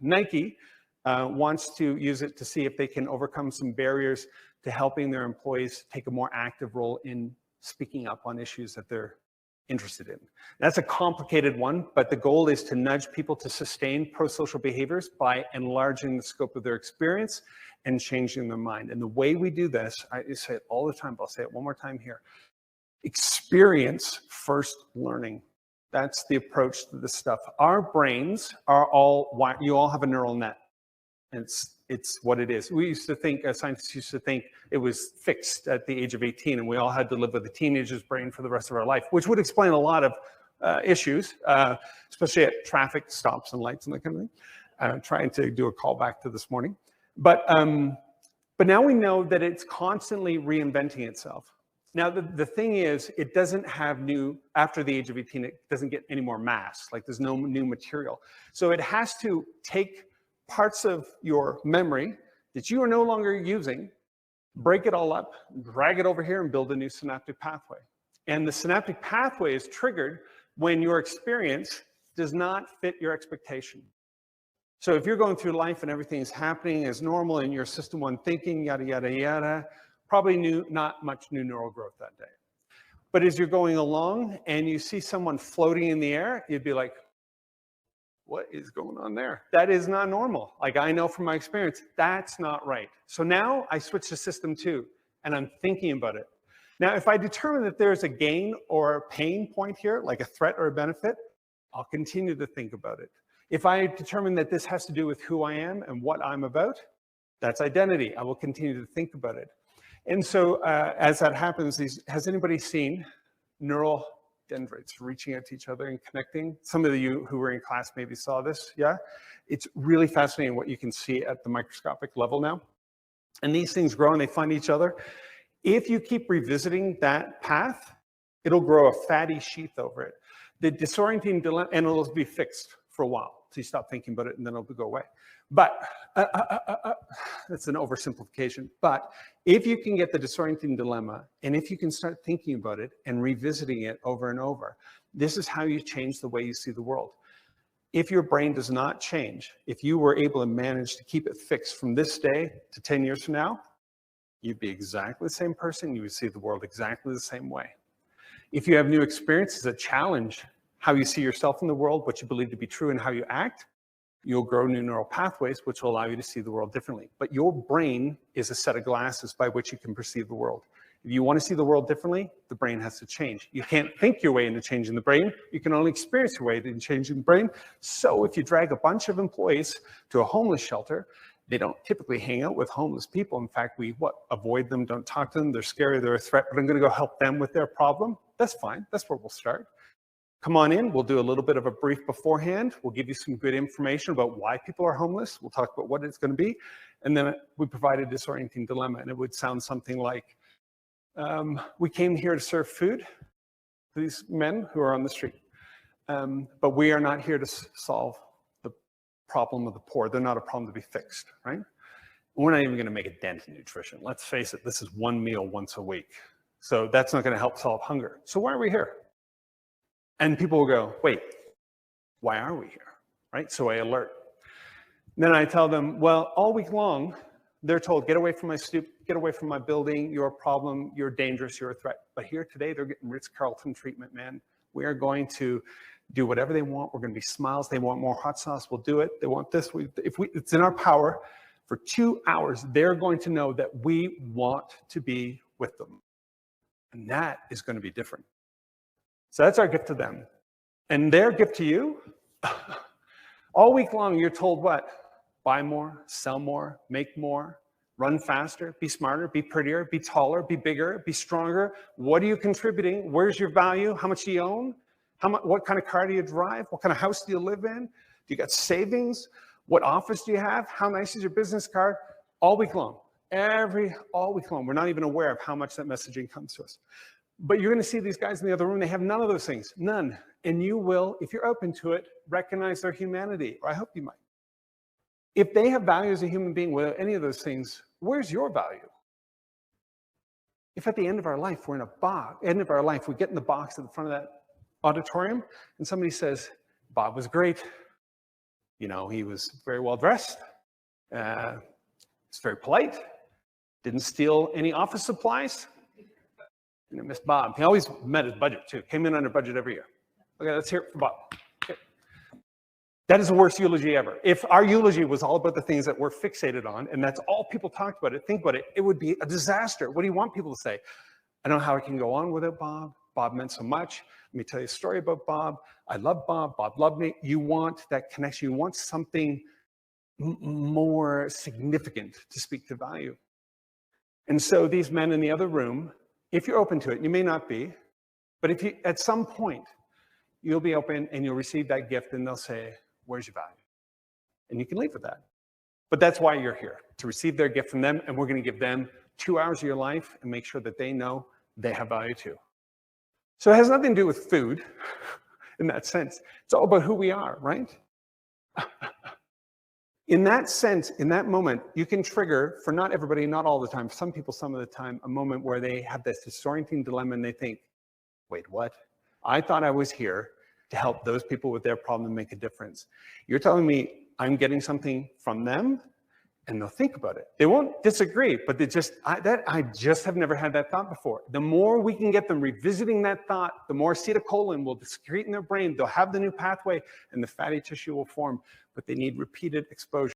Nike wants to use it to see if they can overcome some barriers to helping their employees take a more active role in speaking up on issues that they're interested in. That's a complicated one, but the goal is to nudge people to sustain pro-social behaviors by enlarging the scope of their experience and changing their mind. And the way we do this, I say it all the time, but I'll say it one more time here. Experience first learning. That's the approach to this stuff. Our brains are all, you all have a neural net. And it's what it is. We used to think, scientists used to think it was fixed at the age of 18 and we all had to live with a teenager's brain for the rest of our life, which would explain a lot of issues, especially at traffic stops and lights and that kind of thing. I'm trying to do a callback to this morning. But now we know that it's constantly reinventing itself. Now, the thing is, it doesn't have after the age of 18, it doesn't get any more mass, like there's no new material. So it has to take parts of your memory that you are no longer using, break it all up, drag it over here and build a new synaptic pathway. And the synaptic pathway is triggered when your experience does not fit your expectation. So if you're going through life and everything's happening as normal in your system one thinking, yada, yada, yada, probably not much new neural growth that day. But as you're going along and you see someone floating in the air, you'd be like, what is going on there? That is not normal. Like I know from my experience, that's not right. So now I switch to system 2 and I'm thinking about it. Now, if I determine that there's a gain or a pain point here, like a threat or a benefit, I'll continue to think about it. If I determine that this has to do with who I am and what I'm about, that's identity. I will continue to think about it. And so as that happens, has anybody seen neural dendrites reaching out to each other and connecting? Some of you who were in class maybe saw this, yeah? It's really fascinating what you can see at the microscopic level now. And these things grow and they find each other. If you keep revisiting that path, it'll grow a fatty sheath over it. The disorienting dilemma, and it'll be fixed for a while. So you stop thinking about it and then it'll go away. But that's an oversimplification. But if you can get the disorienting dilemma, and if you can start thinking about it and revisiting it over and over, this is how you change the way you see the world. If your brain does not change, if you were able to manage to keep it fixed from this day to 10 years from now, you'd be exactly the same person. You would see the world exactly the same way. If you have new experiences that challenge how you see yourself in the world, what you believe to be true, and how you act, you'll grow new neural pathways, which will allow you to see the world differently. But your brain is a set of glasses by which you can perceive the world. If you want to see the world differently, the brain has to change. You can't think your way into changing the brain. You can only experience your way into changing the brain. So if you drag a bunch of employees to a homeless shelter, they don't typically hang out with homeless people. In fact, we avoid them, don't talk to them. They're scary, they're a threat, but I'm going to go help them with their problem. That's fine. That's where we'll start. Come on in, we'll do a little bit of a brief beforehand. We'll give you some good information about why people are homeless. We'll talk about what it's going to be. And then we provide a disorienting dilemma. And it would sound something like, we came here to serve food to these men who are on the street. But we are not here to solve the problem of the poor. They're not a problem to be fixed, right? We're not even going to make a dent in nutrition. Let's face it, this is one meal once a week. So that's not going to help solve hunger. So why are we here? And people will go, wait, why are we here, right? So I alert. Then I tell them, well, all week long, they're told, get away from my stoop, get away from my building, you're a problem, you're dangerous, you're a threat. But here today, they're getting Ritz-Carlton treatment, man. We are going to do whatever they want. We're going to be smiles. They want more hot sauce, we'll do it. They want this. It's in our power. For 2 hours, they're going to know that we want to be with them. And that is going to be different. So that's our gift to them. And their gift to you, all week long, you're told what? Buy more, sell more, make more, run faster, be smarter, be prettier, be taller, be bigger, be stronger. What are you contributing? Where's your value? How much do you own? What kind of car do you drive? What kind of house do you live in? Do you got savings? What office do you have? How nice is your business card? All week long. All week long. We're not even aware of how much that messaging comes to us. But you're going to see these guys in the other room, they have none of those things, none. And you will, if you're open to it, recognize their humanity, or I hope you might. If they have value as a human being without any of those things, where's your value? If at the end of our life, we get in the box at the front of that auditorium, and somebody says, Bob was great. You know, he was very well dressed, was very polite, didn't steal any office supplies. And I miss Bob. He always met his budget too, came in under budget every year. Okay, let's hear it for Bob. Okay. That is the worst eulogy ever. If our eulogy was all about the things that we're fixated on, and that's all people talked about it, think about it, it would be a disaster. What do you want people to say? I don't know how I can go on without Bob. Bob meant so much. Let me tell you a story about Bob. I love Bob. Bob loved me. You want that connection. You want something more significant to speak to value. And so these men in the other room, if you're open to it, you may not be, but if you, at some point, you'll be open and you'll receive that gift and they'll say, where's your value? And you can leave with that. But that's why you're here, to receive their gift from them, and we're going to give them 2 hours of your life and make sure that they know they have value too. So it has nothing to do with food in that sense. It's all about who we are, right? In that sense, in that moment, you can trigger, for not everybody, not all the time, for some people some of the time, a moment where they have this disorienting dilemma and they think, wait, what? I thought I was here to help those people with their problem and make a difference. You're telling me I'm getting something from them? And they'll think about it. They won't disagree, but they just, I just have never had that thought before. The more we can get them revisiting that thought, the more acetylcholine will excrete in their brain, they'll have the new pathway, and the fatty tissue will form, but they need repeated exposure.